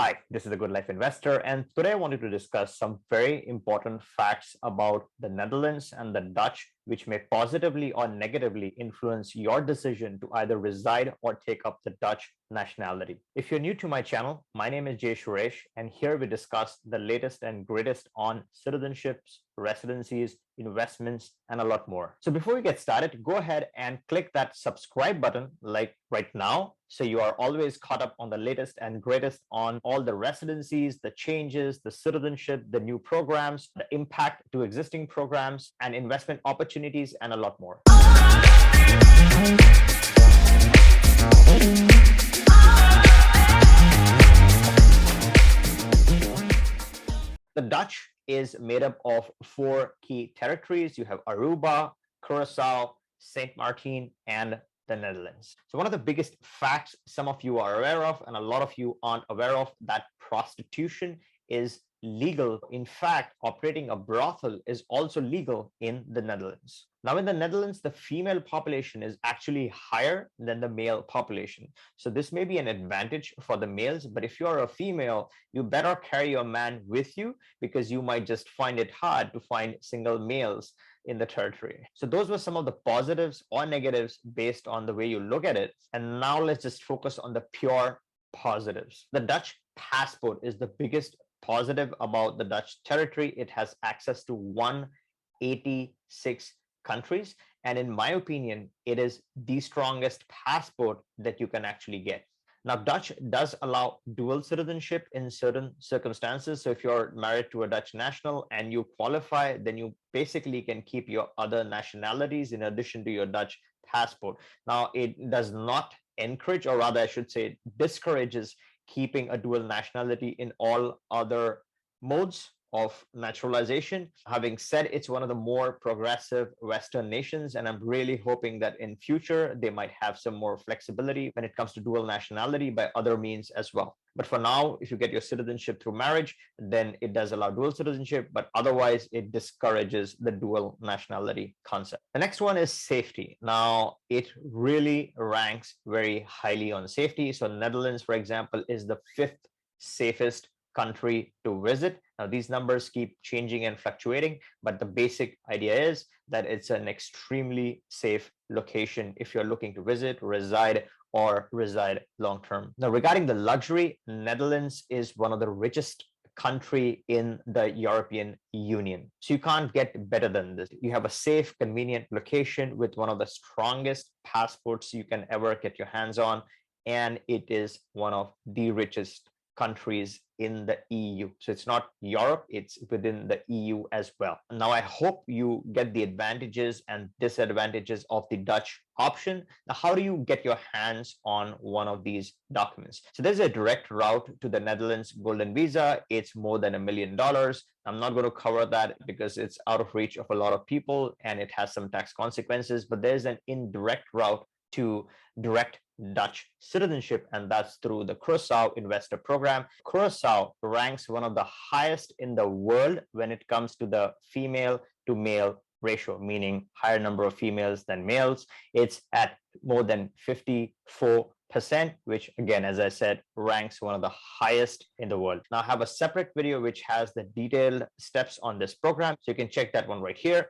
Hi, this is the Goodlife investor, and today I wanted to discuss some very important facts about the Netherlands and the Dutch, which may positively or negatively influence your decision to either reside or take up the Dutch nationality. If you're new to my channel, my name is Jay Suresh, and here we discuss the latest and greatest on citizenships, residencies, investments, and a lot more. So before we get started, go ahead and click that subscribe button like right now, so you are always caught up on the latest and greatest on all the residencies, the changes, the citizenship, the new programs, the impact to existing programs, and investment opportunities, and a lot more. The Dutch is made up of 4 key territories. You have Aruba, Curaçao, Saint Maarten, and the Netherlands. So one of the biggest facts some of you are aware of, and a lot of you aren't aware of, that prostitution is legal. In fact, operating a brothel is also legal in the Netherlands. Now, in the Netherlands, the female population is actually higher than the male population. So this may be an advantage for the males, but if you're a female, you better carry your man with you, because you might just find it hard to find single males in the territory. So those were some of the positives or negatives based on the way you look at it. And now let's just focus on the pure positives. The Dutch passport is the biggest positive about the Dutch territory. It has access to 186 countries, and in my opinion, it is the strongest passport that you can actually get. Now, Dutch does allow dual citizenship in certain circumstances. So if you're married to a Dutch national and you qualify, then you basically can keep your other nationalities in addition to your Dutch passport. Now, it does not encourage, or rather I should say discourages, keeping a dual nationality in all other modes of naturalization. Having said, it's one of the more progressive Western nations, and I'm really hoping that in future they might have some more flexibility when it comes to dual nationality by other means as well. But for now, if you get your citizenship through marriage, then it does allow dual citizenship, but otherwise it discourages the dual nationality concept. The next one is safety. Now, it really ranks very highly on safety. So Netherlands, for example, is the 5th safest country to visit. Now, these numbers keep changing and fluctuating, but the basic idea is that it's an extremely safe location if you're looking to visit, reside, or reside long term. Now, regarding the luxury, Netherlands is one of the richest country in the European Union. So you can't get better than this. You have a safe, convenient location with one of the strongest passports you can ever get your hands on, and it is one of the richest countries in the EU. So it's not Europe, it's within the EU as well. Now, I hope you get the advantages and disadvantages of the Dutch option. Now, how do you get your hands on one of these documents? So there's a direct route to the Netherlands Golden Visa. It's more than $1 million. I'm not going to cover that because it's out of reach of a lot of people and it has some tax consequences, but there's an indirect route to direct Dutch citizenship, and that's through the Curaçao Investor Program. Curaçao ranks one of the highest in the world when it comes to the female to male ratio, meaning higher number of females than males. It's at more than 54%, which again, as I said, ranks one of the highest in the world. Now, I have a separate video which has the detailed steps on this program, so you can check that one right here.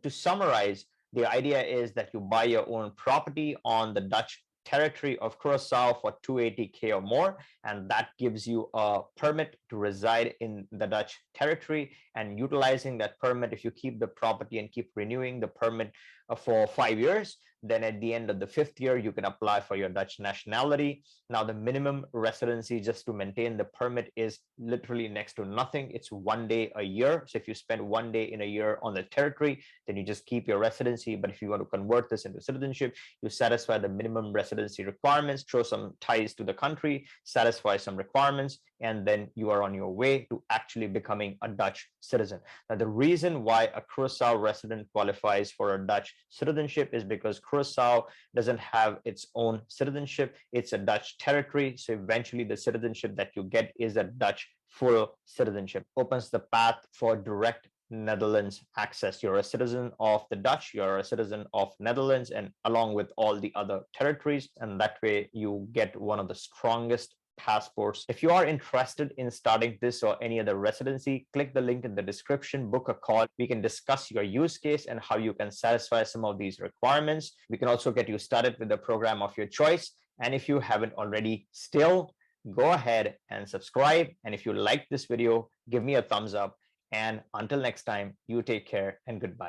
To summarize, the idea is that you buy your own property on the Dutch territory of Curaçao for 280K or more, and that gives you a permit to reside in the Dutch territory. And utilizing that permit, if you keep the property and keep renewing the permit for 5 years, then at the end of the 5th year, you can apply for your Dutch nationality. Now, the minimum residency just to maintain the permit is literally next to nothing. It's 1 day a year. So if you spend 1 day in a year on the territory, then you just keep your residency. But if you want to convert this into citizenship, you satisfy the minimum residency requirements, show some ties to the country, satisfy some requirements, and then you are on your way to actually becoming a Dutch citizen. Now, the reason why a Curaçao resident qualifies for a Dutch citizenship is because Curaçao doesn't have its own citizenship. It's a Dutch territory. So eventually the citizenship that you get is a Dutch full citizenship. Opens the path for direct Netherlands access. You're a citizen of the Dutch, you're a citizen of Netherlands, and along with all the other territories. And that way you get one of the strongest passports. If you are interested in starting this or any other residency, click the link in the description, book a call. We can discuss your use case and how you can satisfy some of these requirements. We can also get you started with the program of your choice. And if you haven't already, still go ahead and subscribe. And if you like this video, give me a thumbs up. And until next time, you take care and goodbye.